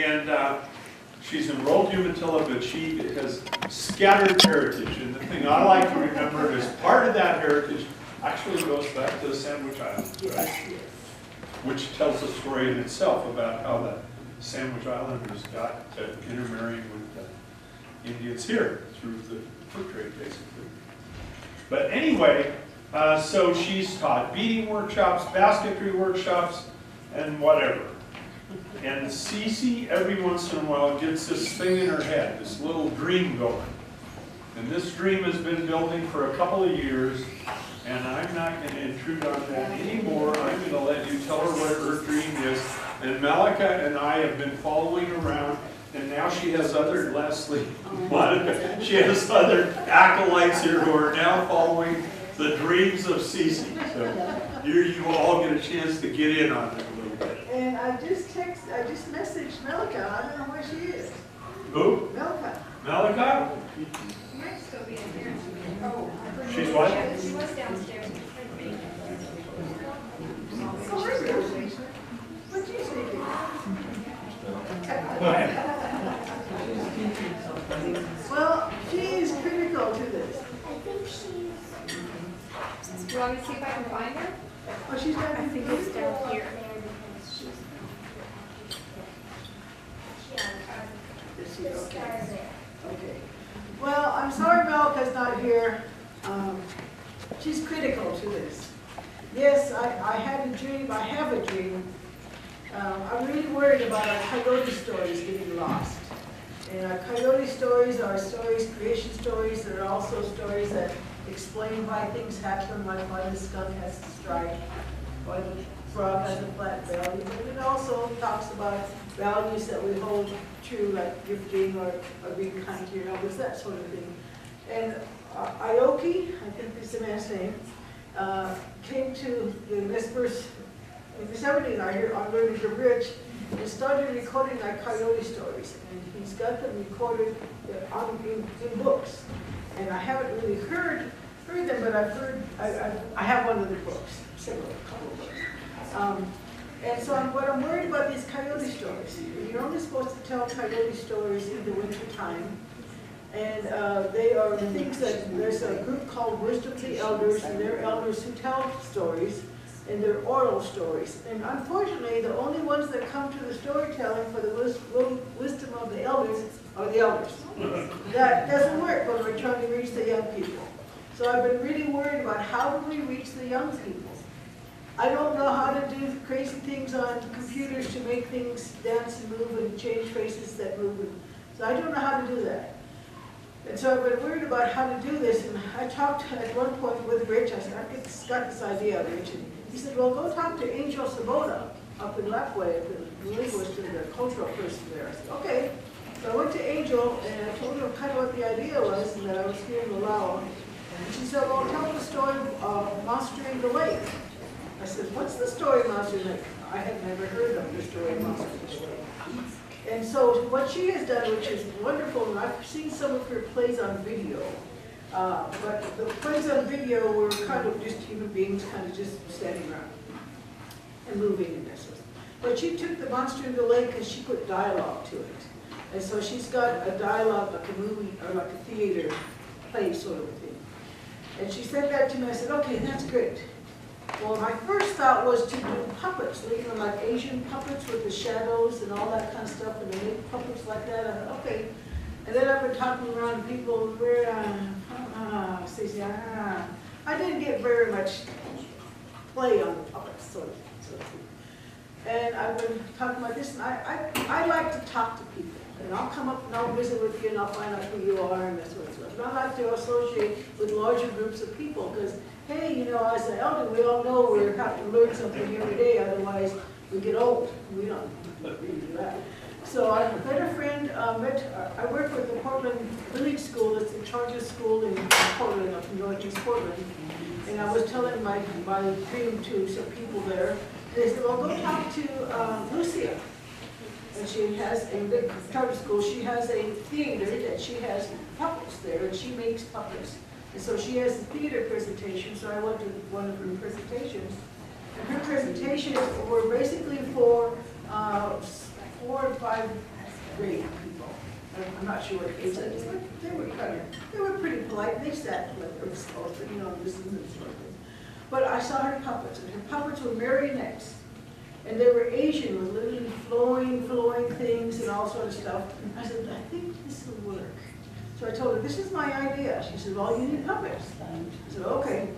And she's enrolled Umatilla, but she has scattered heritage. And the thing I like to remember is part of that heritage actually goes back to the Sandwich Islands, right? Which tells a story in itself about how the Sandwich Islanders got to intermarrying with the Indians here through the fur trade, basically. But anyway, so she's taught beading workshops, basketry workshops, and whatever. And Cece, every once in a while, gets this thing in her head, this little dream going. And this dream has been building for a couple of years, and I'm not going to intrude on that anymore. I'm going to let you tell her what her dream is. And Malika and I have been following around, and now she has other, Leslie, Monica, she has other acolytes here who are now following the dreams of Cece. So here you all get a chance to get in on it a little bit. And I just messaged Malika. I don't know where she is. Who? Malika. Malika? She might still be in here. Oh, She's what? she was downstairs. So where's she? What'd you say? Well, she is critical to this. I think she's... Do you want me to see if I can find her? Oh, she's not. I think it's down here. Is she okay? Okay. Well, I'm sorry Malika's not here. She's critical to this. Yes, I had a dream. I have a dream. I'm really worried about our coyote stories getting lost. And our coyote stories are stories, creation stories, that are also stories that explain why things happen, like why the skunk has to strike, why the frog has a flat belly. But it also talks about values that we hold true, like gifting or being kind to your elders, that sort of thing. And Aoki, I think is the man's name, came to the Nez Perce in the 70s on Learning to Bridge and started recording our coyote stories. And he's got them recorded in books. And I haven't really heard them, but I've heard, I have one of the books, a couple of books. And so what I'm worried about these coyote stories. You're only supposed to tell coyote stories in the winter time. And they are things that, there's a group called Wisdom of the Elders, and they're elders who tell stories, and they're oral stories. And unfortunately, the only ones that come to the storytelling for the wisdom of the elders are the elders. That doesn't work when we're trying to reach the young people. So I've been really worried about how do we reach the young people. I don't know how to do crazy things on computers to make things dance and move and change faces that move. So I don't know how to do that. And so I've been worried about how to do this. And I talked at one point with Rich. I said, I got this idea, Rich. And he said, well, go talk to Angel Sabota up in Lapway, the linguist and the cultural person there. I said, okay. So I went to Angel and I told her kind of what the idea was and that I was here in Malawi. And she said, well, tell the story of Monstering the Lake. I said, what's the story of Monstering the Lake? I had never heard of the story of Monstering the Lake. And so what she has done, which is wonderful, and I've seen some of her plays on video, but the plays on video were kind of just human beings kind of just standing around and moving and this was. But she took the Monster in the Lake and she put dialogue to it. And so she's got a dialogue like a movie or like a theater play sort of a thing. And she sent that to me. I said, okay, that's great. Well, my first thought was to do puppets, like Asian puppets with the shadows and all that kind of stuff, and they make puppets like that. I thought, okay. And then I've been talking around to people where, Cece, I didn't get very much play on the puppets, sort of. And I've been talking about this, and I like to talk to people. And I'll come up and I'll visit with you and I'll find out who you are and that sort of stuff. And I like to associate with larger groups of people because, hey, you know, as an elder, we all know we have to learn something every day, otherwise we get old. We don't really do that. So I met a friend, I work with the Portland Village School. It's the charter school in Portland, up in Northeast Portland. And I was telling my dream to some people there. And they said, well, go talk to Lucia. And she has, in the charter school, she has a theater that she has puppets there, and she makes puppets. And so she has a theater presentation, so I went to one of her presentations. And her presentations were basically for 4 or 5 grade people. I'm not sure what age that is, but they were pretty polite. They sat like they were supposed to, you know, this and this sort of thing. But I saw her puppets, and her puppets were marionettes. And they were Asian with little flowing things and all sort of stuff. I said, I think this will work. So I told her, this is my idea. She said, well, you need puppets. I said, okay.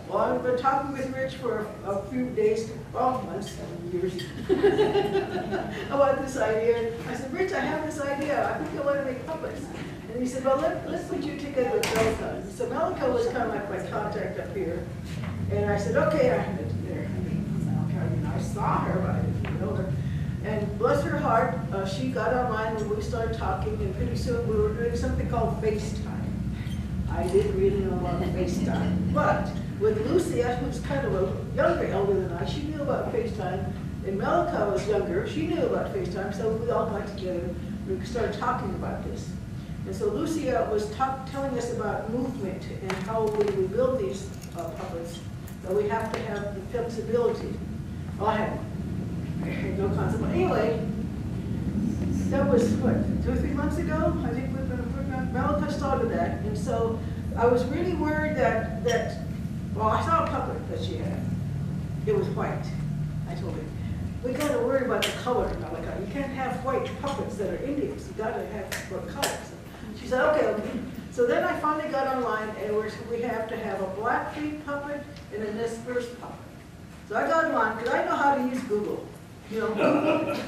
Well, I've been talking with Rich for a few days, well, months, years, about this idea. I said, Rich, I have this idea. I think I want to make puppets. And he said, well, let's put you together with Melika. So Melika was kind of like my contact up here. And I said, okay, I have it there. I saw her, but I didn't know her. And bless her heart, she got online and we started talking, and pretty soon we were doing something called FaceTime. I didn't really know about FaceTime. But with Lucia, who's kind of a elder than I, she knew about FaceTime. And Melika was younger, she knew about FaceTime, so we all got together and we started talking about this. And so Lucia was telling us about movement and how when we build these puppets, that we have to have the flexibility. Well, I had no concept. But anyway, that was, what, 2 or 3 months ago? I think we've been working on, Melika started that. And so I was really worried that well, I saw a puppet that she had. It was white. I told her, we got to worry about the color, Melika. You can't have white puppets that are Indians. You got to have for colors. She said, okay. So then I finally got online, and we have to have a Blackfeet puppet and a Nez Perce puppet. So I got online, because I know how to use Google. You know,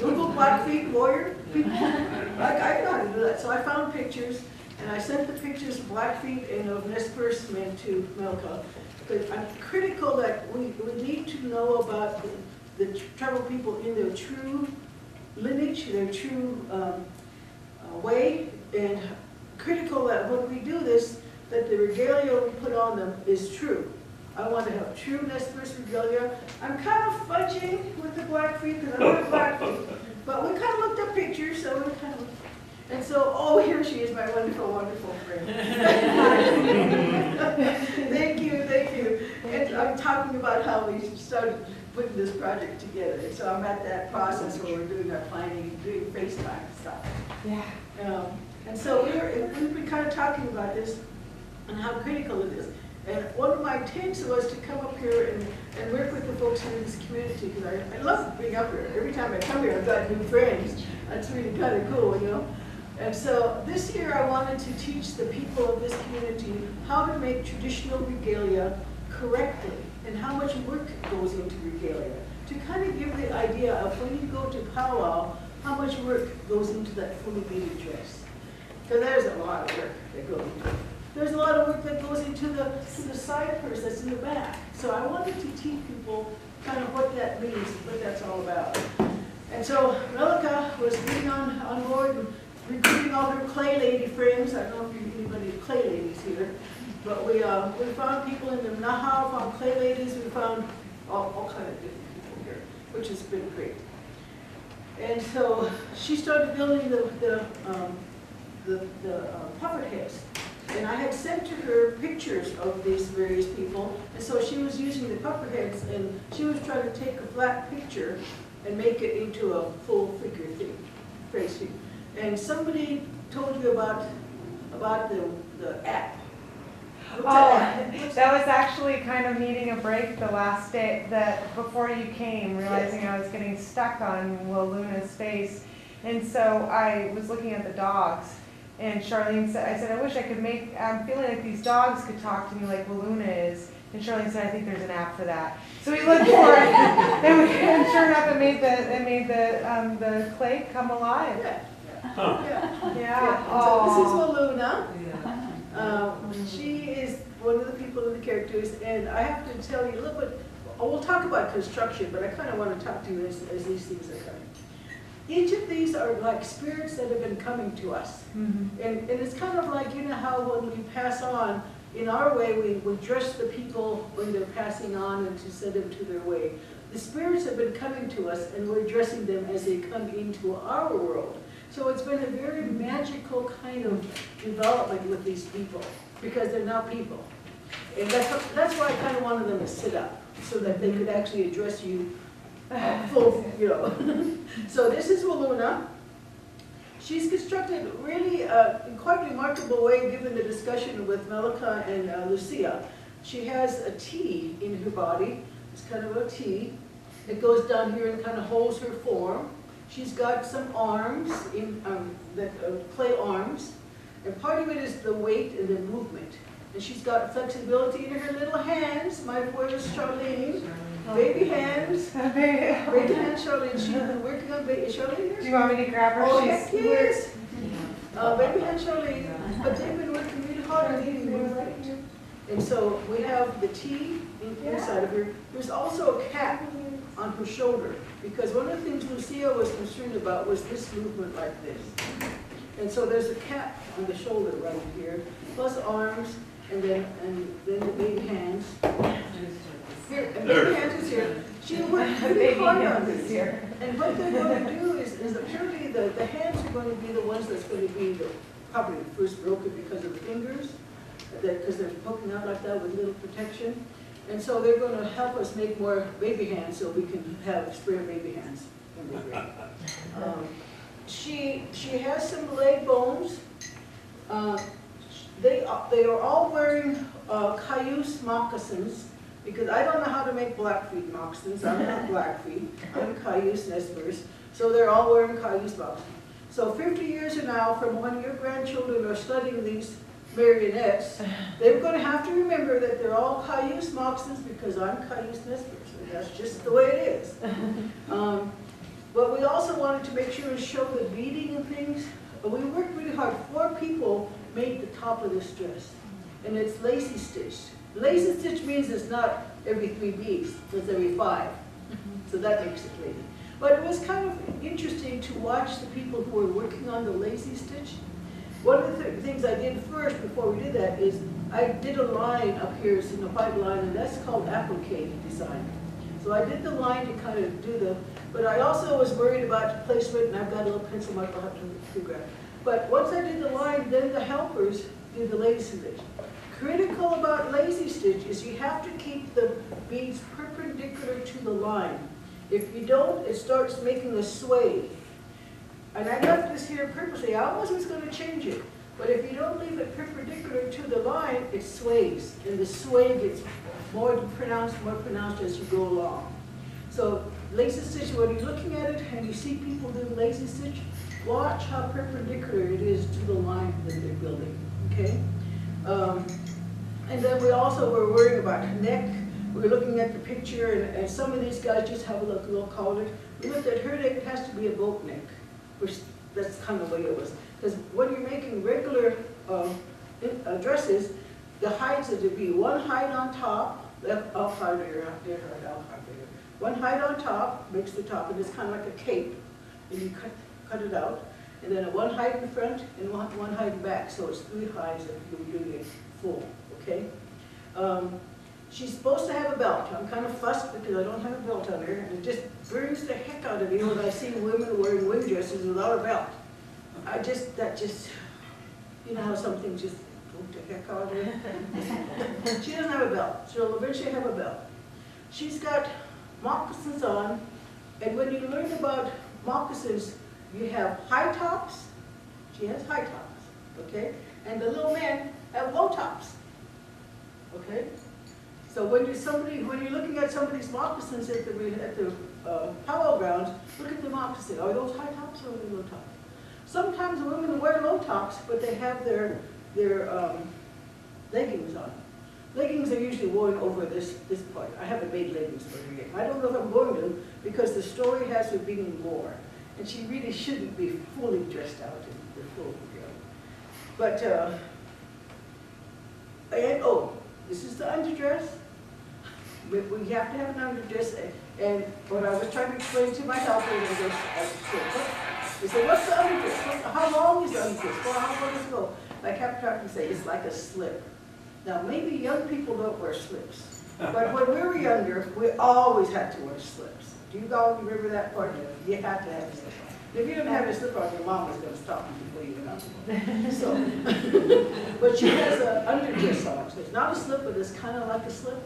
Google Blackfeet warrior people. I know how to do that. So I found pictures, and I sent the pictures of Blackfeet and of Nez Perce men to Melika. Because I'm critical that we need to know about the tribal people in their true lineage, their true way, and critical that when we do this, that the regalia we put on them is true. I want to have true Nez Perce regalia. I'm kind of fudging with the Blackfeet because I'm not Blackfeet, but we kind of looked up pictures, so we kind of, and so, oh, here she is, my wonderful, wonderful friend. Thank you. And I'm talking about how we started putting this project together. And so I'm at that process where we're doing our planning, doing FaceTime stuff. Yeah. And so we've been kind of talking about this and how critical it is. And one of my intents was to come up here and work with the folks in this community, because I love being up here. Every time I come here, I've got new friends. That's really kind of cool, you know. And so this year I wanted to teach the people of this community how to make traditional regalia correctly and how much work goes into regalia. To kind of give the idea of when you go to powwow, how much work goes into that fully beaded dress. Because there's a lot of work that goes into it. There's a lot of work that goes into the side purse that's in the back. So I wanted to teach people kind of what that means and what that's all about. And so Melika was getting on board and recruiting all her clay lady friends. I don't know if you anybody clay ladies here, but we found people in the Nahal, found clay ladies, we found all kind of different people here, which has been great. And so she started building the puppet heads. And I had sent to her pictures of these various people, and so she was using the puppet heads, and she was trying to take a flat picture and make it into a full figure thing, face thing. And somebody told you about the app. That was actually kind of needing a break the last day, before you came, realizing Yes. I was getting stuck on Luna's face. And so I was looking at the dogs, and Charlene said, I said, I wish I could I'm feeling like these dogs could talk to me like Luna is. And Charlene said, I think there's an app for that. So we looked for it, and sure enough, it made the clay come alive. Yeah. So this is Luna. She is one of the people in the characters, and I have to tell you a little bit. We'll talk about construction, but I kind of want to talk to you as these things are coming. Each of these are like spirits that have been coming to us. Mm-hmm. And it's kind of like, you know how when we pass on, in our way, we dress the people when they're passing on and to send them to their way. The spirits have been coming to us, and we're dressing them as they come into our world. So it's been a very magical kind of development with these people, because they're now people. And that's why I kind of wanted them to sit up, so that they could actually address you full, you know. So this is Waluna. She's constructed really in quite a remarkable way, given the discussion with Melika and Lucia. She has a T in her body. It's kind of a T. It goes down here and kind of holds her form. She's got some arms, clay arms, and part of it is the weight and the movement. And she's got flexibility in her little hands. My boy was Charlene. Baby hands. Baby hands, Charlene. She's been working on baby. Charlene? Do you want me to grab her? Oh, She's heck yes. Baby hands, Charlene. But they've been working really hard on eating movement. And so we have the T inside of her. There's also a cap on her shoulder, because one of the things Lucia was concerned about was this movement like this. And so there's a cap on the shoulder right here, plus arms, and then the baby hands. Here, and baby hands is here. She worked really hard on this. And what they're going to do is apparently the hands are going to be the ones that's going to be probably the first broken because of the fingers, because they're poking out like that with little protection. And so they're going to help us make more baby hands so we can have spare baby hands. She has some leg bones. They are all wearing cayuse moccasins, because I don't know how to make Blackfeet moccasins. I'm not Blackfeet. I'm cayuse Nez Perce. So they're all wearing cayuse moccasins. So 50 years from now, from when your grandchildren are studying these marionettes, they're going to have to remember that they're all cayuse moccasins, because I'm cayuse Nez Perce. And that's just the way it is. But we also wanted to make sure and show the beading and things. We worked really hard. 4 people made the top of this dress, and it's lacy stitched. Lacy stitch means it's not every 3 beads, it's every 5. So that makes it lacy. But it was kind of interesting to watch the people who were working on the lacy stitch. One of the things I did first before we did that is I did a line up here, it's in a white line, and that's called applique design. So I did the line to kind of do the, but I also was worried about placement, and I've got a little pencil mark I'll have to figure out. But once I did the line, then the helpers did the lacy stitch. Critical about lacy stitch is you have to keep the beads perpendicular to the line. If you don't, it starts making a sway. And I left this here purposely. I wasn't going to change it. But if you don't leave it perpendicular to the line, it sways. And the sway gets more pronounced as you go along. So lacy stitch, when you're looking at it and you see people doing lacy stitch, watch how perpendicular it is to the line that they're building, okay? And then we also were worrying about neck. We were looking at the picture, and some of these guys just have a little collar. We looked at her neck, it has to be a boat neck, which that's kind of the way it was. Because when you're making regular dresses, the heights are to be one height on top, one height on top makes the top, and it's kind of like a cape, and you cut it out, and then one height in front and one height in back, so it's 3 heights if you're doing it full, okay? She's supposed to have a belt. I'm kind of fussed because I don't have a belt on her, and it just burns the heck out of me when I see women wearing wing dresses without a belt. You know how some things just go the heck out of her? She doesn't have a belt. She'll eventually have a belt. She's got moccasins on, and when you learn about moccasins, you have high tops. She has high tops, okay? And the little men have low tops, okay? So when you're looking at somebody's moccasins at the powwow grounds, look at the moccasin. Are those high tops or are they low tops? Sometimes the women wear low tops, but they have their leggings on. Leggings are usually worn over this part. I haven't made leggings for her yet. I don't know if I'm going to, because the story has her being more. And she really shouldn't be fully dressed out in the full gear. But, this is the underdress. We have to have an underdress. And what I was trying to explain to my helper was they said, what's the underdress? How long is the underdress? Well, how far does it go? And I kept trying to say, it's like a slip. Now, maybe young people don't wear slips. But when we were younger, we always had to wear slips. Do you all remember that part? You had to have a slip on. If you didn't have a slip on, your mom was going to stop you before you went out. So, but she has an underdress on. So it's not a slip, but it's kind of like a slip.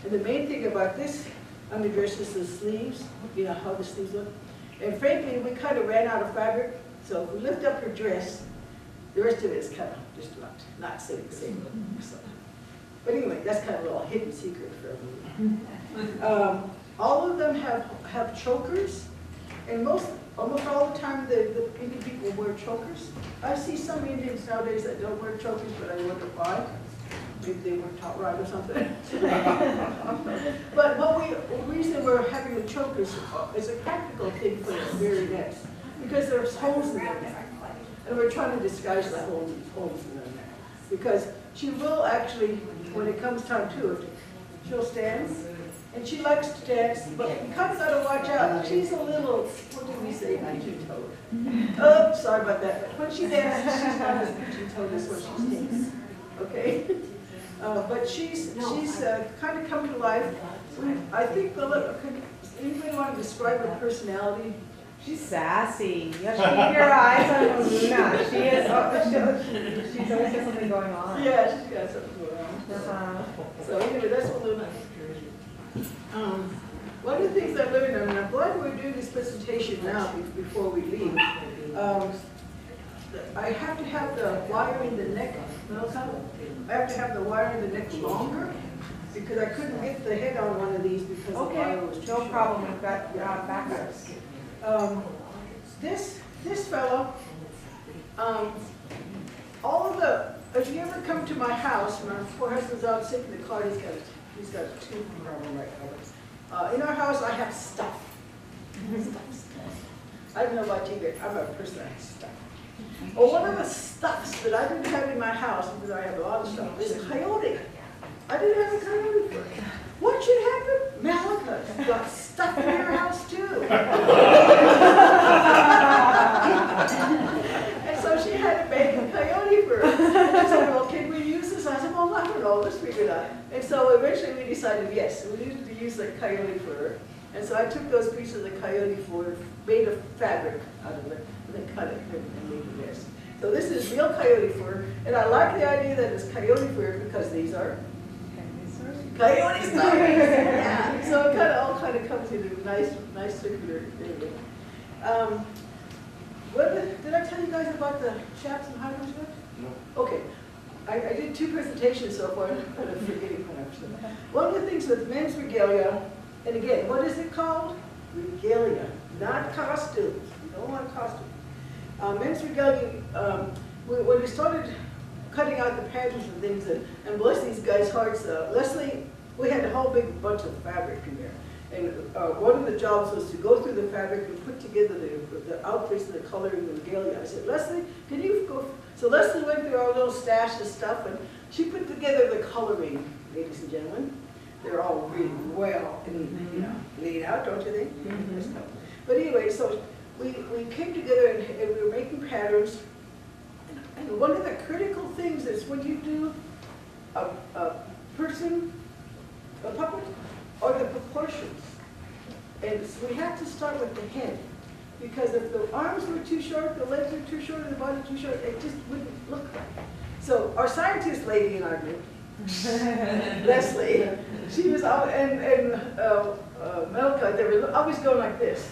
And the main thing about this underdress is the sleeves. You know how the sleeves look. And frankly, we kind of ran out of fabric, So if we lift up her dress, the rest of it is kind of just not sitting same. So. But anyway, that's kind of a little hidden secret for everyone. All of them have chokers, and almost all the time the Indian people wear chokers. I see some Indians nowadays that don't wear chokers, but I wonder why. Maybe they weren't taught right or something. But the reason we're having the chokers is a practical thing for the marionettes, because there's holes in their neck, and we're trying to disguise the holes in their neck. Because she will actually, when it comes time to it, she'll stand, and she likes to dance, but you kind of got to watch out. She's a little, what did we say, pigeon-toed. Oh, sorry about that. But when she dances, she's not as pigeon-toed as when she sings. Okay? But she's kind of come to life. I think anybody want to describe her personality? She's sassy. You have to keep your eyes on Luna. She's always got something going on. Yeah, she's got something going on. So anyway, that's what Luna is. One of the things I learned, and I'm glad we're doing this presentation now before we leave. I have to have the wire in the neck, I have to have the wire in the neck longer, because I couldn't get the head on one of these because the wire was too short. No problem, we've got backups. This fellow, if you ever come to my house, my poor husband's out sick in the car, he's got a tooth problem right now. In our house, I have stuff. I don't know about you, but I'm a person that has stuff. Well, one of the stuffs that I didn't have in my house, because I have a lot of stuff, is a coyote. I didn't have a coyote for it. What should happen? Malika got stuff in your house too. And so she had to make a coyote for her. And she said, well, can we use this? I said, well, I don't know, let's figure it out. And so eventually we decided, yes, we needed to use the coyote for her. And so I took those pieces of coyote fur, made a fabric out of it, and then cut it and made this. So this is real coyote fur, and I like the idea that it's coyote fur because these are coyote stories. Yeah. So it all kind of comes into a nice circular area. Did I tell you guys about the chaps and hiders yet? No. Okay. I did 2 presentations so far. I'm kind of forgetting what I've said. One of the things with men's regalia, and again, what is it called? Regalia, not costumes. You don't want costumes. Men's regalia, when we started cutting out the patterns and things, and bless these guys' hearts, Leslie, we had a whole big bunch of fabric in there. And one of the jobs was to go through the fabric and put together the outfits and the coloring and the regalia. I said, Leslie, can you go? So Leslie went through our little stash of stuff, and she put together the coloring, ladies and gentlemen. They're all really well and laid out, don't you think? Mm-hmm. But anyway, so we came together and we were making patterns. And one of the critical things is when you do a person, a puppet, or the proportions. And so we have to start with the head. Because if the arms were too short, the legs were too short, and the body too short, it just wouldn't look right. So our scientist lady in our group, Leslie, she was out, and Melka, they were always going like this,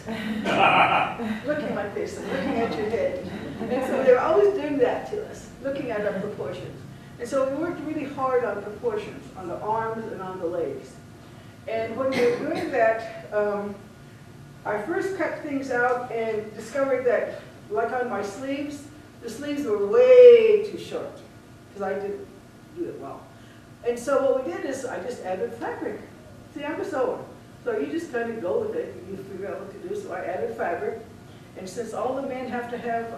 looking like this, and looking at your head. And so they were always doing that to us, looking at our proportions. And so we worked really hard on proportions, on the arms and on the legs. And when we were doing that, I first cut things out and discovered that, like on my sleeves, the sleeves were way too short, because I didn't do it well. And so what we did is I just added fabric. See, I'm a sewer. So you just kind of go with it, and you figure out what to do. So I added fabric. And since all the men have to have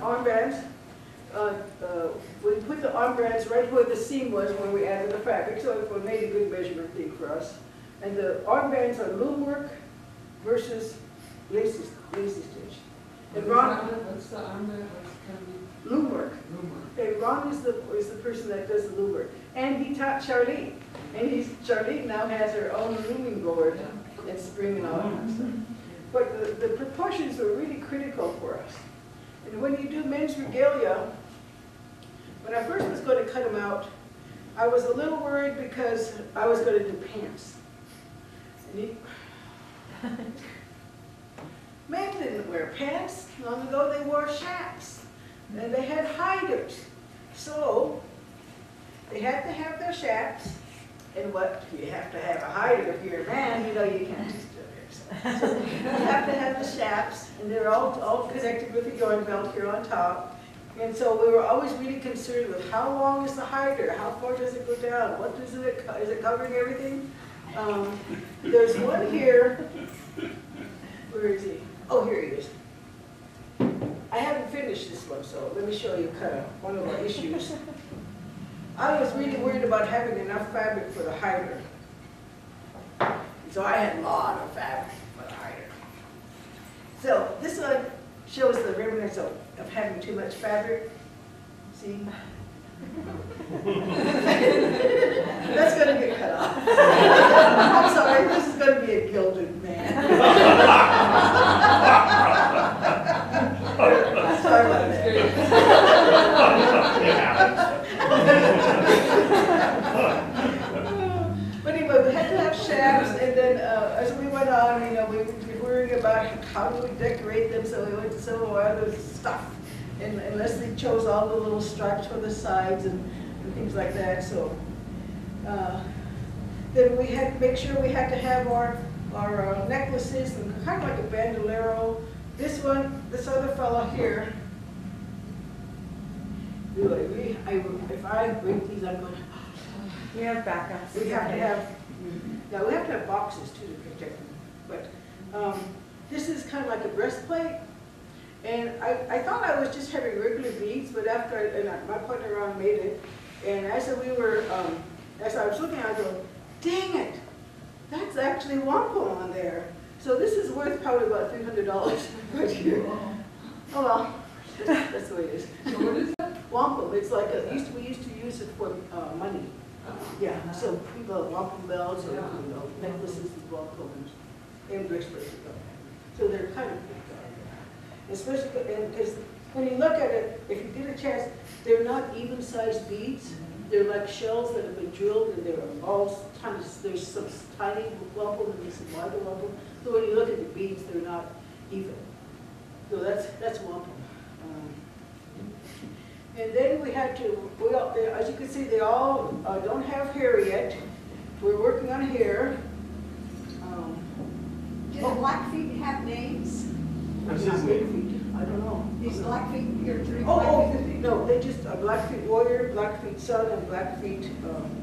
armbands, we put the armbands right where the seam was when we added the fabric, so it made a good measurement thing for us. And the armbands are loom work versus lacy stitch. And Ron, what's the armband? loom work. Okay, Ron is the person that does the loom work, and he taught Charlene, and Charlene now has her own looming board and spring and all that kind of stuff. But the proportions are really critical for us. And when you do men's regalia, when I first was going to cut them out, I was a little worried because I was going to do pants. Men didn't wear pants. Long ago, they wore chaps. And they had hiders. So, they had to have their chaps. And what, you have to have a hider if you're a man, you know you can't just do it. So you have to have the chaps, and they're all connected with a yarn belt here on top. And so we were always really concerned with how long is the hider? How far does it go down? What is it covering everything? There's one here. Where is he? Oh, here he is. I haven't finished this one, so let me show you kind of one of our issues. I was really worried about having enough fabric for the hider. So I had a lot of fabric for the hider. So this one shows the remnants of having too much fabric. See? That's going to get cut off. I'm sorry, this is going to be a gilded man. Sorry about that. But anyway, we had to have shafts, and then as we went on, you know, we were worrying about how do we decorate them, so we went to some of our other stuff. And Leslie chose all the little stripes for the sides and things like that. So then we had to make sure we had to have our necklaces and kind of like a bandolero. This other fellow here. Really, if I break these, I'm going. We have backups. We have to have. Now we have to have boxes too to protect them. But this is kind of like a breastplate. And I thought I was just having regular beads, but after my partner Ron made it, and as I was looking at it, I go, dang it, that's actually wampum on there. So this is worth probably about $300 right here. Oh well, that's the way it is. So what is that? Wampum. It's like we used to use it for money. Yeah. So people have wampum belts or necklaces with wampum and bracelets. So they're kind of big. Especially because when you look at it, if you get a chance, they're not even-sized beads. They're like shells that have been drilled, and they're all tiny. There's some tiny wampum and there's some wider wampum. So when you look at the beads, they're not even. So that's wampum. And then we had to. As you can see, they all don't have hair yet. We're working on hair. Do the Blackfeet have names? I don't know. These Blackfeet, your three Oh, Blackfeet? no, they just, Blackfeet Warrior, Blackfeet Son, and Blackfeet,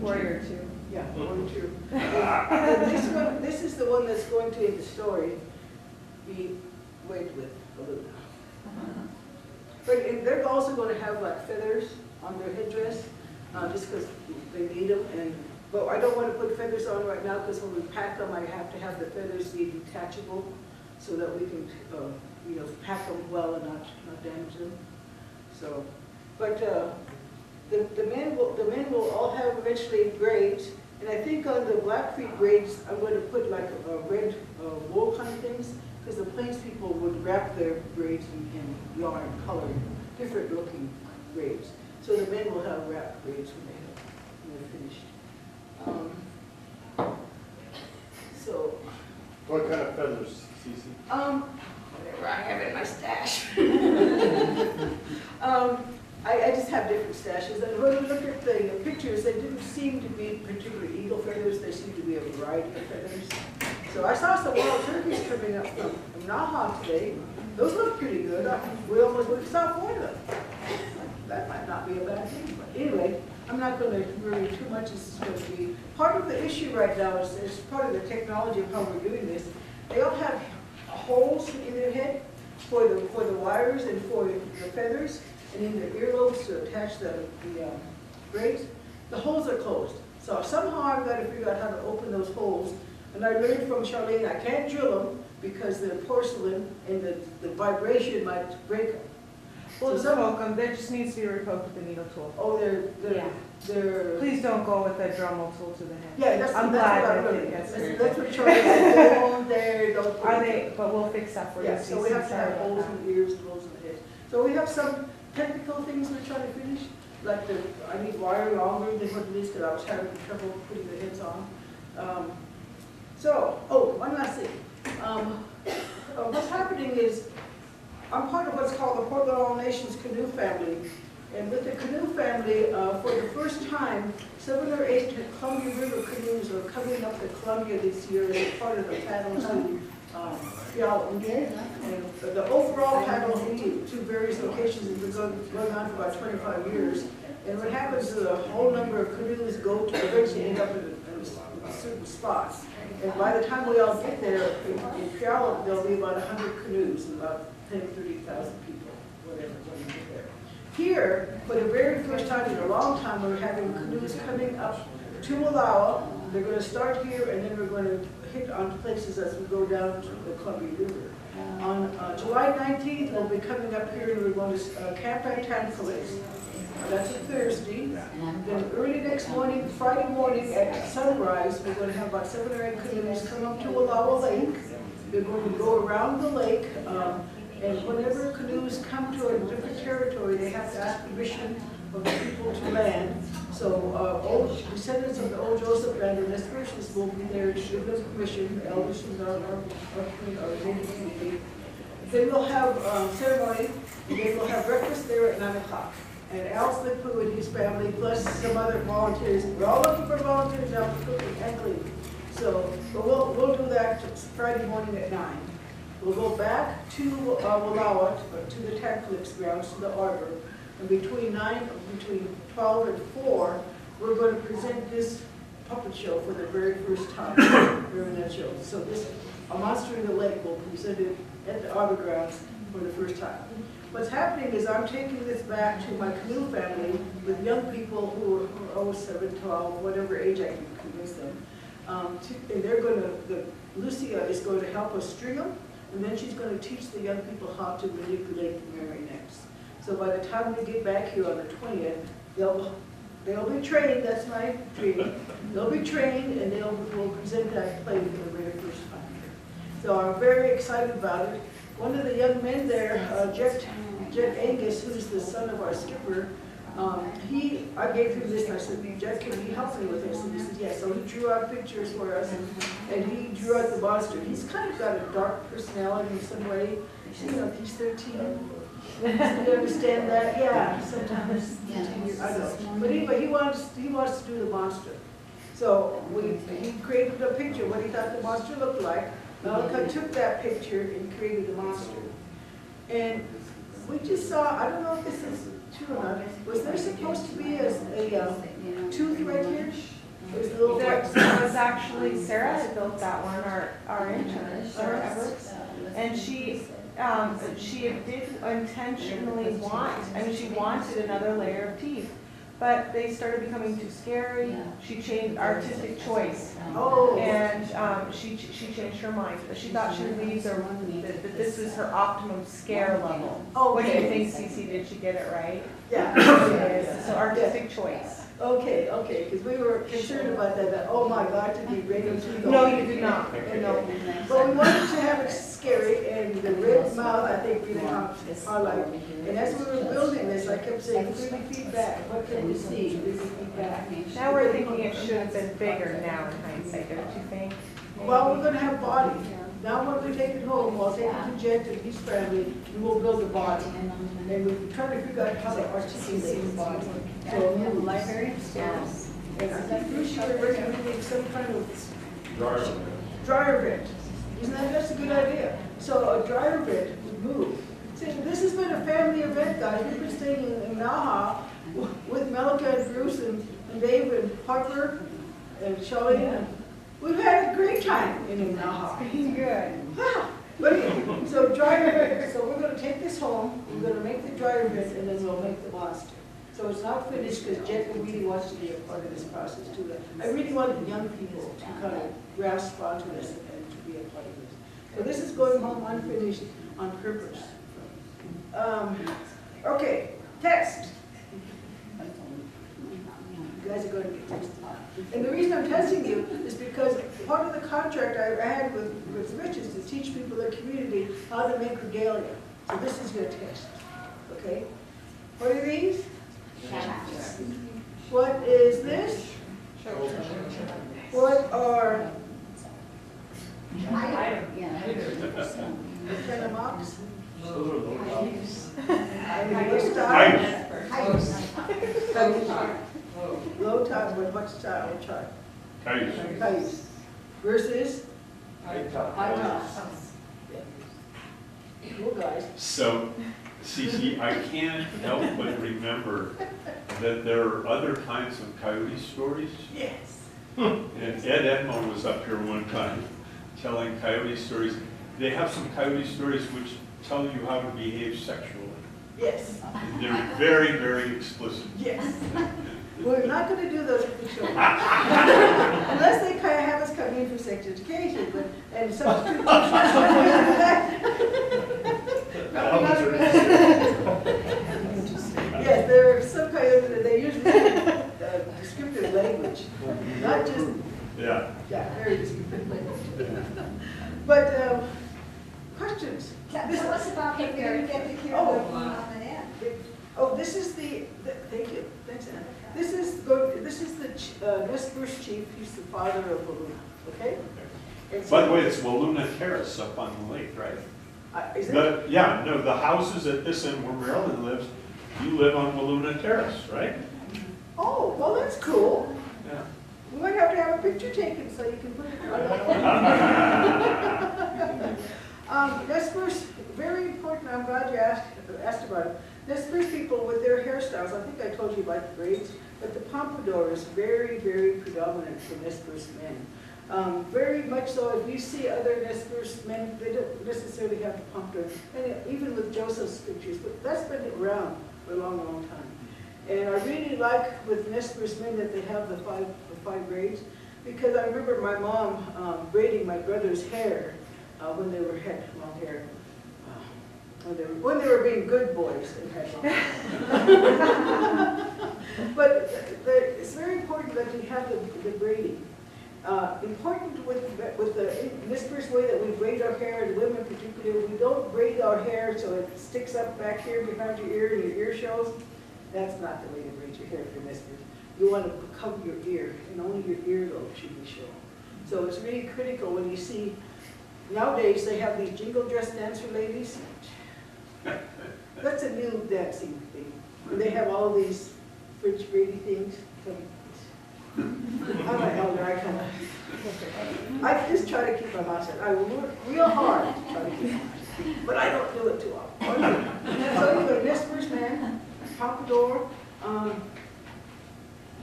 Warrior 2. yeah, 1 and 2. And this one, this is the one that's going to, in the story, be weighted with alumina. But they're also going to have like feathers on their headdress, just because they need them. But I don't want to put feathers on right now, because when we pack them, I have to have the feathers be detachable, so that we can, pack them well and not damage them. So, but the men will all have eventually braids, and I think on the Blackfeet braids, I'm going to put like a red wool kind of things, because the Plains people would wrap their braids in yarn, colored, different looking braids. So the men will have wrapped braids when they're finished. So. What kind of feathers, Cece? Whatever I have in my stash. I just have different stashes, and when we look at the pictures, they didn't seem to be particularly eagle feathers, they seem to be a variety of feathers. So I saw some wild turkeys coming up from Naha today. Those look pretty good. We almost saw 4 of them. That might not be a bad thing, but anyway, I'm not going to worry too much. This is going to be part of the issue right now. Is part of the technology of how we're doing this. They all have holes in their head for the wires and for the feathers, and in their earlobes to attach the braids. The holes are closed. So somehow I've got to figure out how to open those holes. And I learned from Charlene I can't drill them because they're porcelain and the vibration might break them. Well, So just poke them. There just needs to be repoked with the needle tool. Oh, Yeah. they're. Please don't go with a Dremel tool to the head. Yeah, that's I'm what glad I that learned. it gets That's what Charlene said. Don't there, don't. Are they? But we'll fix that for you. Yeah, so we have to have holes in the ears and holes in the head. So we have some technical things we're trying to finish, like I need wire longer than what it is because I was having trouble putting the heads on. one last thing. What's happening is, I'm part of what's called the Portland All Nations Canoe Family. And with the canoe family, for the first time, 7 or 8 Columbia River canoes are coming up the Columbia this year as part of the paddle to Puyallup. And the overall paddle to various locations has been going on for about 25 years. And what happens is a whole number of canoes go to eventually end up in a certain spot. And by the time we all get there, in Puyallup, there'll be about 100 canoes, about 10,000 to 30,000 people, whatever, when we get there. Here, for the very first time in a long time, we're having canoes coming up to Malawa. They're going to start here, and then we're going to hit on places as we go down to the Columbia River. On July 19th, we'll be coming up here, and we're going to camp at Tanfalace. That's a Thursday. Then early next morning, Friday morning at sunrise, we're going to have about 7 or 8 canoes come up to Malawa Lake. They're going to go around the lake. And whenever canoes come to a different territory, they have to ask permission of the people to land. So old descendants of the old Joseph land and Nez Perce will be there to give them permission, the elders from our native community. Then we'll have ceremony, and then we'll have breakfast there at 9 o'clock. And Al Slippu and his family, plus some other volunteers. We're all looking for volunteers now for cooking and cleaning. So we'll do that Friday morning at 9. We'll go back to Wallowa, to the Tanfalace grounds, to the arbor, and between 12 and 4, we're going to present this puppet show for the very first time during that show. So this, A Monster in the Lake, will be presented at the arbor grounds for the first time. What's happening is I'm taking this back to my canoe family with young people who are 7, 12, whatever age I can convince them. And they're going to, Lucia is going to help us string them. And then she's going to teach the young people how to manipulate the marionettes. So by the time we get back here on the 20th, they'll be trained, that's my dream. They'll be trained and we'll present that play for the very first time here. So I'm very excited about it. One of the young men there, Jet Angus, who's the son of our skipper, I gave him this and I said, Jet, can you help me with this? And he said, yes. So he drew out pictures for us and he drew out the monster. He's kind of got a dark personality in some way. You know, he's 13. Do you understand that? Yeah, sometimes. I know. But anyway, he wants to do the monster. So he created a picture of what he thought the monster looked like. Malika took that picture and created the monster. And we just saw, I don't know if this is true or not, was there supposed to be a tooth right here? It was actually Sarah that built that one, our intern, Sarah Everett. And she did intentionally she wanted another layer of teeth. But they started becoming too scary. She changed artistic choice. Oh. And she changed her mind. But she thought she would leave that this was her optimum scare level. Oh, what do you okay. think, Cece? Did she get it right? Yeah. Yes. So artistic choice. Okay, because we were concerned about that, oh my God, to be red and tooth. No, you did not. No. But we wanted to have it scary, and the red mouth, I think, really highlight. And as we were building this, I kept saying, 30 feet back, what can we see? 30 feet back. Now we're thinking it should have been bigger now in hindsight, don't you think? Well, we're going to have body. Now when we take it home, I'll take it to Jet and his family, and we'll build a body. And we're trying to figure out how to articulate the body. So we have a library. Yes. And I think we should recommend some kind of dryer vent. That's a good idea. So a dryer vent would move. See, this has been a family event, guys. We've been staying in Naha with Melika and Bruce and Dave and Harper and Shelley. And we've had a great time in Naha. Good. But anyway, so dryer vent. So we're going to take this home. We're going to make the dryer vent, and then we'll make the monster. So it's not finished because Jet really wants to be a part of this process too. I really want the young people to kind of grasp onto this and to be a part of this. So this is going home unfinished on purpose. Okay, test. You guys are going to get tested. And the reason I'm testing you is because part of the contract I had with Rich is to teach people in the community how to make regalia. So this is your test. Okay? What are these? What is this? What are What kind of mops? Those are low tops. Low top with what style or chart? Cayuse. Cayuse. Versus high tops. Cool guys. So, Cece, I can't help but remember that there are other kinds of coyote stories. Yes. And Ed Edmo was up here one time telling coyote stories. They have some coyote stories which tell you how to behave sexually. Yes. And they're very, very explicit. Yes. We're not going to do those with the children. Unless they kind of have us come in for sex education, but, and substitute Yes, there are some coyotes that they use really descriptive language, not just, Yeah. very descriptive language. But, questions? Tell us about the very get to hear Oh. the one on the end. Oh, this is thank you, thanks, Anna. This is the Nez Perce chief, he's the father of Baluna, okay? And so- By the way, it's Waluna Terrace up on the lake, right? Is it? Yeah, no, the houses at this end where Marilyn lives, you live on Waluna Terrace, right? Oh, well, that's cool. Yeah. We might have to have a picture taken so you can put it on. Nez Perce, very important, I'm glad you asked about it. Nez Perce people with their hairstyles, I think I told you about the braids, but the pompadour is very, very predominant for Nez Perce men. Very much so, if you see other Nez Perce men, they don't necessarily have the pompadour. And even with Joseph's pictures, but that's been around for a long, long time. And I really like with Nez Perce men that they have the five braids, because I remember my mom braiding my brother's hair when they had long hair. When they were being good boys and had long hair. But it's very important that you have the braiding. Important with the Nez Perce way that we braid our hair, and women particularly, we don't braid our hair so it sticks up back here behind your ear and your ear shows. That's not the way to braid your hair for Nez Perce. You want to cover your ear, and only your earlobe should be shown. So it's really critical when you see, nowadays they have these jingle dress dancer ladies. That's a new dancing thing. And they have all these French braiding things. I'm an elder, I just try to keep my mouth shut. I work real hard to try to keep my mouth shut, but I don't do it too often. So you got Nez Perce man, pompadour.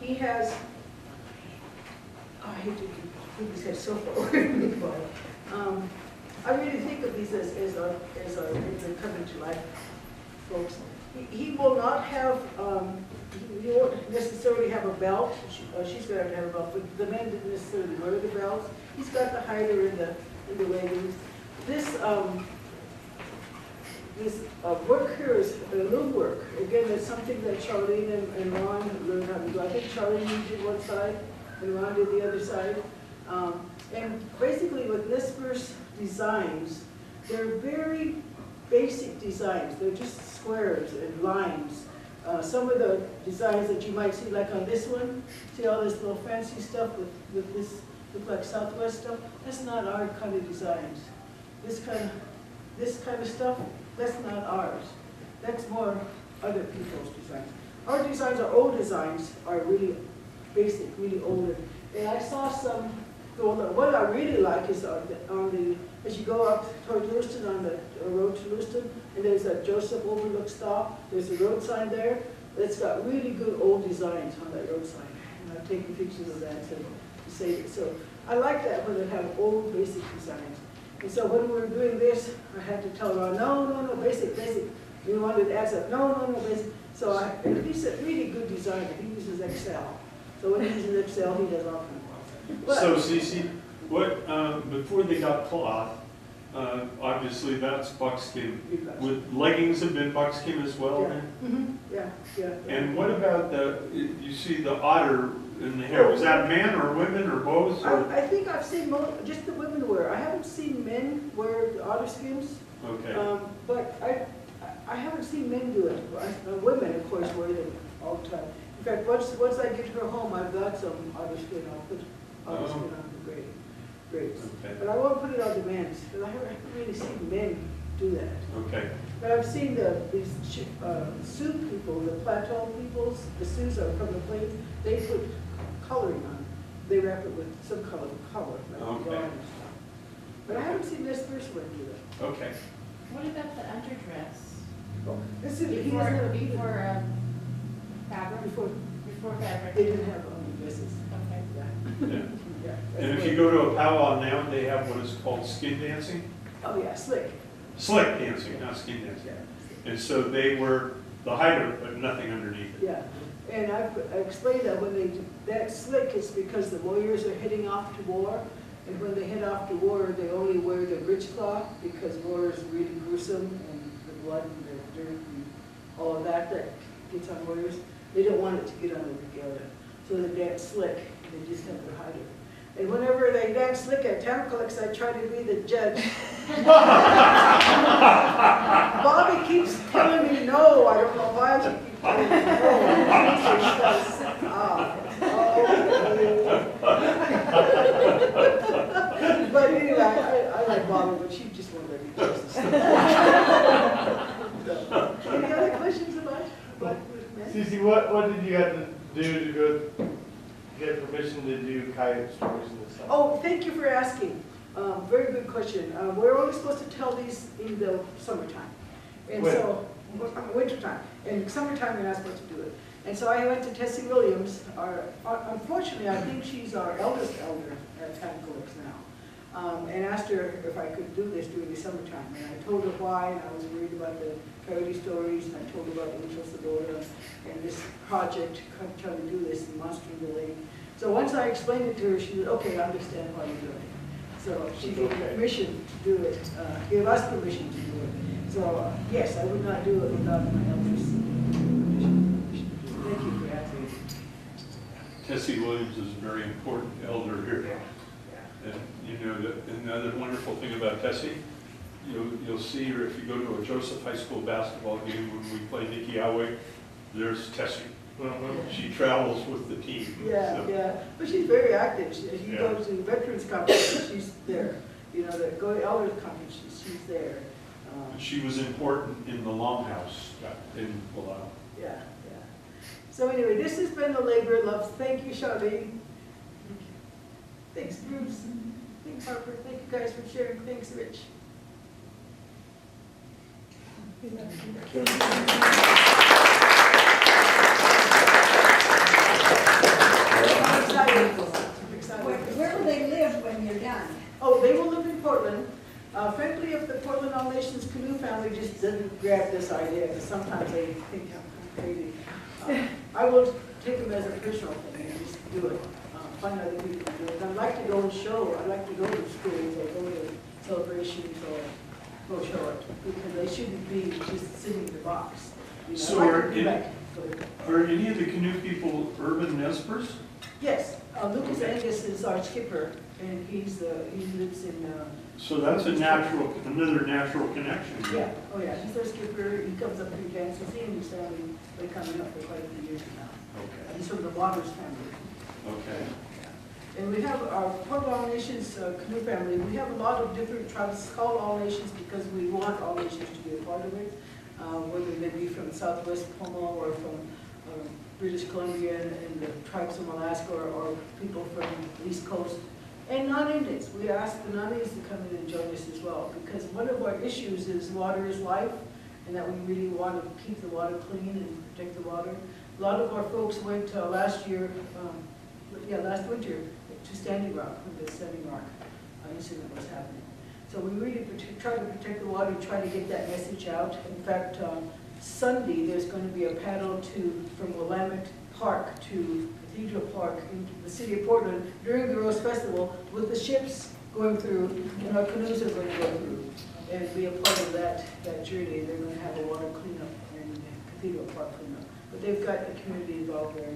He has, I hate to keep his head so far away from me, but I really think of these as our coming to life folks. He will not have, he won't necessarily have a belt. She's going to have a belt, but the men didn't necessarily wear the belts. He's got the hider in the leggings. This work here is loom work. Again, it's something that Charlene and Ron learned how to do. I think Charlene did one side and Ron did the other side. And basically with Nez Perce designs, they're very basic designs. They're just squares and lines. Some of the designs that you might see, like on this one, see all this little fancy stuff with this look like Southwest stuff? That's not our kind of designs. This kind of stuff, that's not ours. That's more other people's designs. Our designs, our old designs, are really basic, really older. And I saw some, what I really like is as you go up toward Lewiston on the road to Lewiston, and there's a Joseph Overlook stop. There's a road sign there that's got really good old designs on that road sign. And I've taken pictures of that to save it. So I like that when they have old basic designs. And so when we were doing this, I had to tell Ron, no, basic. We wanted to add stuff, no, basic. So he's a really good designer. He uses Excel. So when he uses Excel, he does all kinds of stuff. So Cece, what, before they got cloth, obviously that's buckskin. Would leggings have been buckskin as well then? Yeah. And what about you see the otter in the hair, was that men or women or both? Or? I think I've seen just the women wear. I haven't seen men wear the otter skins. Okay. But I haven't seen men do it. Women, of course, wear them all the time. In fact, once I get her home, I've got some otter skin. I'll put otter skin on the grave. grapes. Okay. But I won't put it on demand, because I haven't really seen men do that. Okay. But I've seen these Sioux people, the Plateau peoples, the Sioux are from the plains, they put coloring on it. They wrap it with some color, like Okay. yarn and stuff. But I haven't seen Nez Perce one do that. Okay. What about the underdress? This is, he Before, doesn't have, fabric? before, Before fabric? they didn't have dresses. Okay. Yeah. Yeah. Yeah. And if you go to a powwow now, they have what is called skin dancing. Oh, yeah, slick. Slick dancing, not skin dancing. And so they were the hider, but nothing underneath it. Yeah, and I explained that when they, that slick is because the warriors are heading off to war. And when they head off to war, they only wear the breechcloth because war is really gruesome and the blood and the dirt and all of that gets on warriors. They don't want it to get on the regalia. So they dance slick, and they just have their hider. And whenever they dance slick at Tamaclix, I try to be the judge. Bobby keeps telling me no. I don't know why she keeps telling me no. But anyway, I like Bobby, but she just won't let me do this. Any other questions about men? Cece, what did you have to do to go get permission to do coyote stories in the summer? Oh, thank you for asking. Very good question. We're only supposed to tell these in the summertime. And so, wintertime. In summertime, you're not supposed to do it. And so I went to Cece Williams. Unfortunately, I think she's our eldest elder at Tamaclix now. And asked her if I could do this during the summertime. And I told her why, and I was worried about the coyote stories, and I told her about Angel Sedona and this project, trying to do this in Monster in the Lake. So once I explained it to her, she said, okay, I understand why you're doing it. So she gave me permission to do it, gave us permission to do it. So yes, I would not do it without my elders' permission. Thank you for asking. Cece Williams is a very important elder here. And you know, another wonderful thing about Tessie, you'll see her if you go to a Joseph High School basketball game when we play Nikki Highway, there's Tessie. She travels with the team. Yeah, so. yeah, but she's very active. She Yeah. goes to veterans conferences, she's there. You know, go to elders conferences, she's there. She was important in the Longhouse in Palau. Yeah, yeah. So anyway, this has been the labor of love. Thank you, Charlene. Thanks, Bruce. Thanks, Harper. Thank you guys for sharing. Thanks, Rich. I'm excited. Where will they live when you're done? Oh, they will live in Portland. Frankly, if the Portland All Nations Canoe family just didn't grab this idea, because sometimes they think I'm crazy, I will take them as a personal thing and just do it. Find other people to do it. I'd like to go and show. I'd like to go to schools or go to celebrations or go show it, because they shouldn't be just sitting in the box. You know, So I'd like are to do that. Are any of the canoe people urban Nez Perce? Yes, Lucas Angus is our skipper, and he lives in. So that's another natural connection. Yeah, oh yeah, he's our skipper. He comes up here dances. He and his family been coming up for quite a few years now. Okay. He's from the Waters family. Okay. And we have our Portland All Nations canoe family. We have a lot of different tribes. It's called All Nations because we want all nations to be a part of it, whether they be from Southwest Pomo or from British Columbia and the tribes from Alaska or people from the East Coast. And non-Indians. We ask the non-Indians to come in and join us as well, because one of our issues is water is life, and that we really want to keep the water clean and protect the water. A lot of our folks went last winter to Standing Rock, when the Standing Rock incident was happening. So we really try to protect the water and try to get that message out. In fact, Sunday, there's going to be a paddle from Willamette Park to Cathedral Park into the city of Portland during the Rose Festival with the ships going through, and our canoes are going to go through and be a part of that journey. They're going to have a water cleanup and Cathedral Park cleanup. But they've got the community involved there.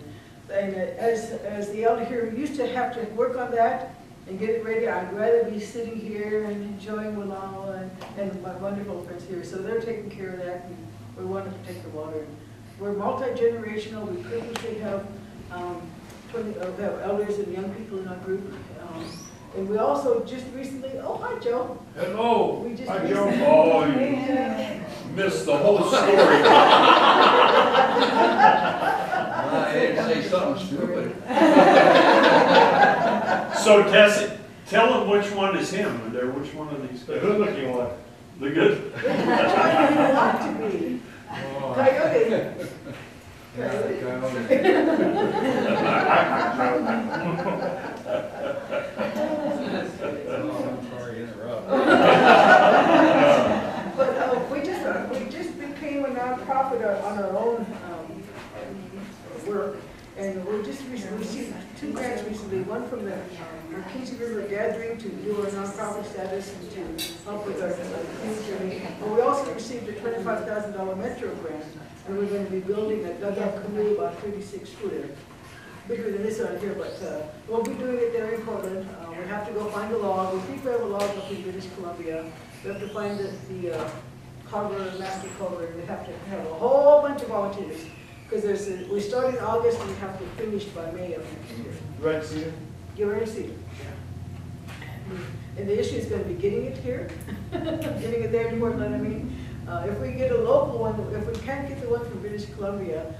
And as the elder here, we used to have to work on that and get it ready. I'd rather be sitting here and enjoying Walala and my wonderful friends here. So they're taking care of that, and we want to protect the water. We're multi-generational. We purposely have 20 elders and young people in our group. And we also just recently, oh, hi, Joe. Hello. We just Hi, recently- Joe. Oh, you missed the whole story. I had to say something stupid. So Tess, tell him which one is him, and they're which one of these The guys. good looking one. The good. Which one do you want to be? Coyote. I'm sorry to interrupt. But we just became a nonprofit on our own work, and we just recently received 2 grants recently, one from the Cece River Gathering to do our nonprofit status and to help with our community. And we also received a $25,000 Metro grant, and we're going to be building a dugout canoe about 36-footer. Bigger than this one here, but we'll be doing it there in Portland. We have to go find a log. We think we have a log up in British Columbia. We have to find the carver, master carver, and we have to have a whole bunch of volunteers. Because we start in August and we have to finish by May of next year. Red cedar. Get ready to see it. And the issue is going to be getting it here, getting it there in Portland, I mean. If we get a local one, if we can't get the one from British Columbia,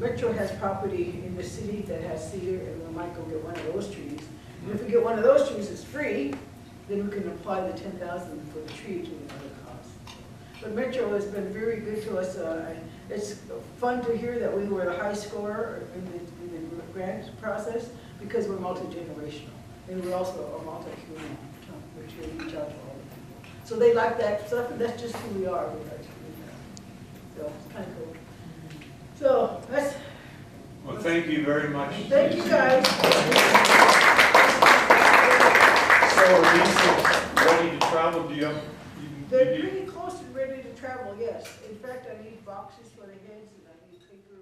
Metro has property in the city that has cedar, and we might go get one of those trees. And if we get one of those trees, it's free, then we can apply the $10,000 for the tree to another cost. But Metro has been very good to us. It's fun to hear that we were a high scorer in the grant process because we're multi-generational. And we're also a multi-community, which we reach out to all the people. So they like that stuff, and that's just who we are. So it's kind of cool. So that's, Well, thank you very much. thank you guys. So are these ready to travel? Do you have? They're pretty close and ready to travel, yes. In fact, I need boxes for the heads and I need paper